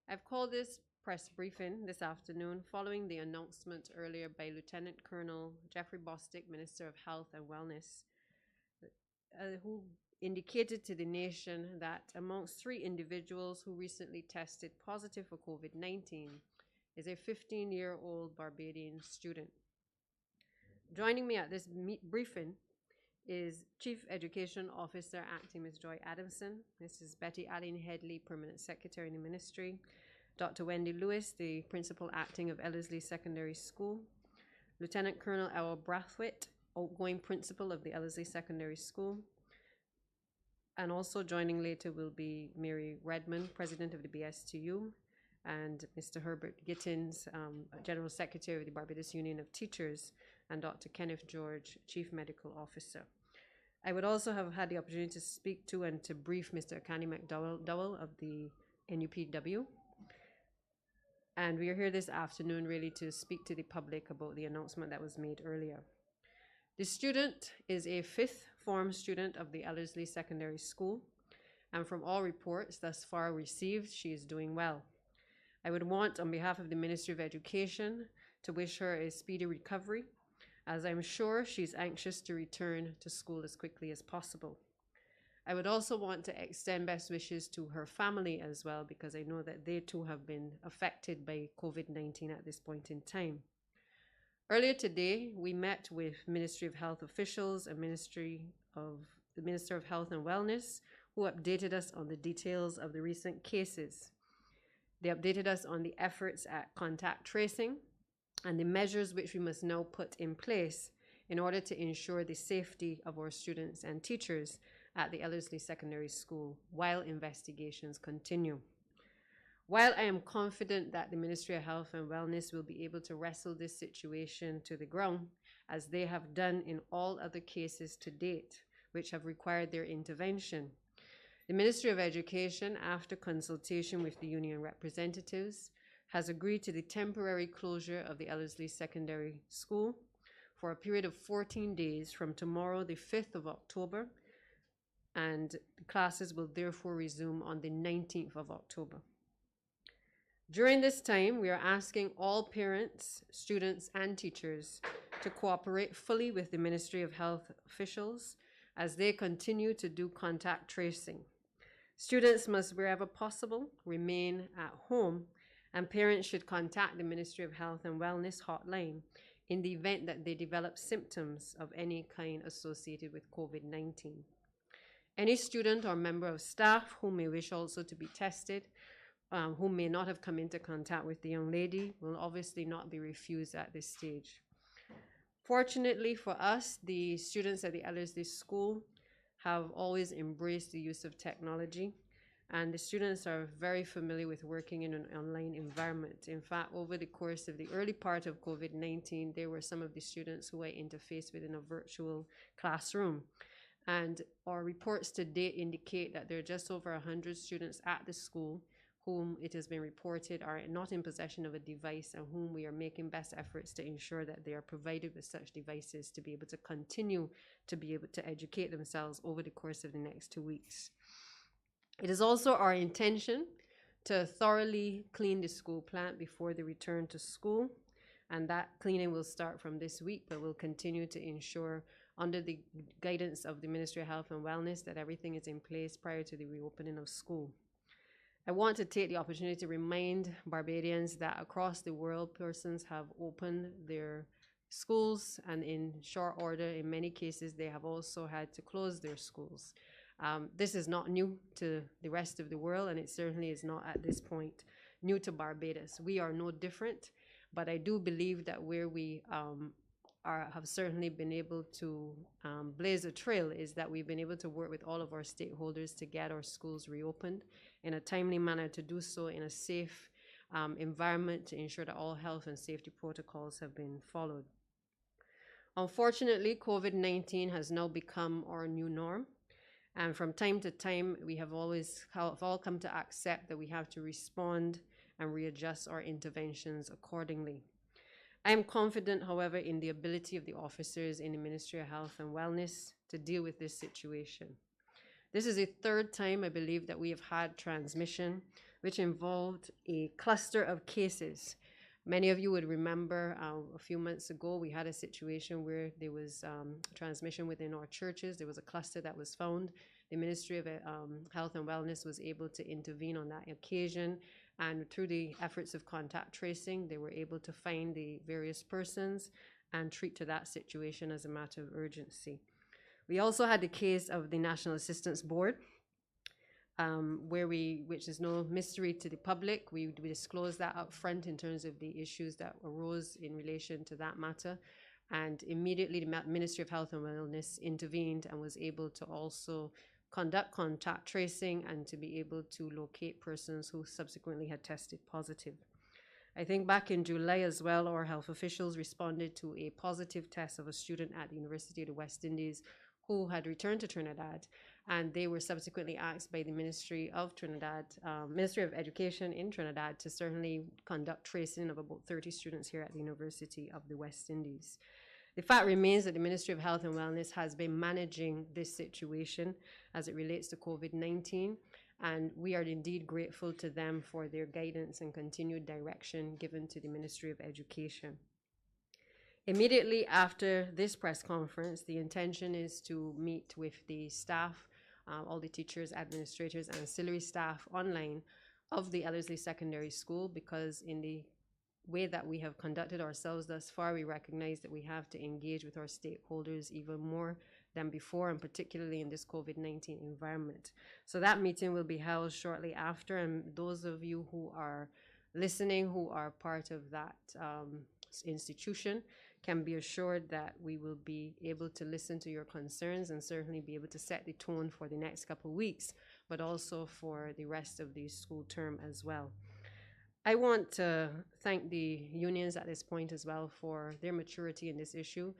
I've called this press briefing this afternoon following the announcement earlier by Lieutenant Colonel Jeffrey Bostic, Minister of Health and Wellness, who indicated to the nation that amongst 3 individuals who recently tested positive for COVID-19 is a 15-year-old Barbadian student. Joining me at this briefing is Chief Education Officer Acting Ms. Joy Adamson, Mrs. Betty Aline Headley, Permanent Secretary in the Ministry, Dr. Wendy Lewis, the Principal Acting of Ellerslie Secondary School, Lieutenant Colonel Errol Brathwaite, outgoing Principal of the Ellerslie Secondary School, and also joining later will be Mary Redmond, President of the BSTU, and Mr. Herbert Gittins, General Secretary of the Barbados Union of Teachers, and Dr. Kenneth George, Chief Medical Officer. I would also have had the opportunity to speak to and to brief Mr. Akani McDowell of the NUPW. And we are here this afternoon really to speak to the public about the announcement that was made earlier. The student is a 5th form student of the Ellerslie Secondary School, and from all reports thus far received, she is doing well. I would want, on behalf of the Ministry of Education, to wish her a speedy recovery, as I'm sure she's anxious to return to school as quickly as possible. I would also want to extend best wishes to her family as well, because I know that they too have been affected by COVID-19 at this point in time. Earlier today, we met with Ministry of Health officials and the Minister of Health and Wellness, who updated us on the details of the recent cases. They updated us on the efforts at contact tracing and the measures which we must now put in place in order to ensure the safety of our students and teachers at the Ellerslie Secondary School while investigations continue. While I am confident that the Ministry of Health and Wellness will be able to wrestle this situation to the ground, as they have done in all other cases to date, which have required their intervention, the Ministry of Education, after consultation with the union representatives, has agreed to the temporary closure of the Ellerslie Secondary School for a period of 14 days from tomorrow, the 5th of October, and the classes will therefore resume on the 19th of October. During this time, we are asking all parents, students, and teachers to cooperate fully with the Ministry of Health officials as they continue to do contact tracing. Students must, wherever possible, remain at home, and parents should contact the Ministry of Health and Wellness hotline in the event that they develop symptoms of any kind associated with COVID-19. Any student or member of staff who may wish also to be tested, who may not have come into contact with the young lady, will obviously not be refused at this stage. Fortunately for us, the students at the Ellerslie School have always embraced the use of technology, and the students are very familiar with working in an online environment. In fact, over the course of the early part of COVID-19, there were some of the students who I interfaced with in a virtual classroom. And our reports to date indicate that there are just over 100 students at the school whom it has been reported are not in possession of a device, and whom we are making best efforts to ensure that they are provided with such devices to be able to continue to be able to educate themselves over the course of the next 2 weeks. It is also our intention to thoroughly clean the school plant before the return to school, and that cleaning will start from this week, but will continue to ensure, under the guidance of the Ministry of Health and Wellness, that everything is in place prior to the reopening of school. I want to take the opportunity to remind Barbadians that across the world, persons have opened their schools, and in short order, in many cases, they have also had to close their schools. This is not new to the rest of the world, and it certainly is not at this point new to Barbados. We are no different, but I do believe that where we have certainly been able to blaze a trail is that we've been able to work with all of our stakeholders to get our schools reopened in a timely manner, to do so in a safe environment, to ensure that all health and safety protocols have been followed. Unfortunately, COVID-19 has now become our new norm. And from time to time, we have all come to accept that we have to respond and readjust our interventions accordingly. I am confident, however, in the ability of the officers in the Ministry of Health and Wellness to deal with this situation. This is the 3rd time, I believe, that we have had transmission which involved a cluster of cases. Many of you would remember a few months ago, we had a situation where there was transmission within our churches. There was a cluster that was found. The Ministry of Health and Wellness was able to intervene on that occasion. And through the efforts of contact tracing, they were able to find the various persons and treat to that situation as a matter of urgency. We also had the case of the National Assistance Board, which is no mystery to the public. We disclosed that up front in terms of the issues that arose in relation to that matter. And immediately the Ministry of Health and Wellness intervened and was able to also conduct contact tracing and to be able to locate persons who subsequently had tested positive. I think back in July as well, our health officials responded to a positive test of a student at the University of the West Indies who had returned to Trinidad, and they were subsequently asked by the Ministry of Education in Trinidad to certainly conduct tracing of about 30 students here at the University of the West Indies. The fact remains that the Ministry of Health and Wellness has been managing this situation as it relates to COVID-19, and we are indeed grateful to them for their guidance and continued direction given to the Ministry of Education. Immediately after this press conference, the intention is to meet with the staff, all the teachers, administrators, and ancillary staff online of the Ellerslie Secondary School, because in the way that we have conducted ourselves thus far, we recognize that we have to engage with our stakeholders even more than before, and particularly in this COVID-19 environment. So that meeting will be held shortly after, and those of you who are listening, who are part of that institution, can be assured that we will be able to listen to your concerns and certainly be able to set the tone for the next couple of weeks, but also for the rest of the school term as well. I want to thank the unions at this point as well for their maturity in this issue.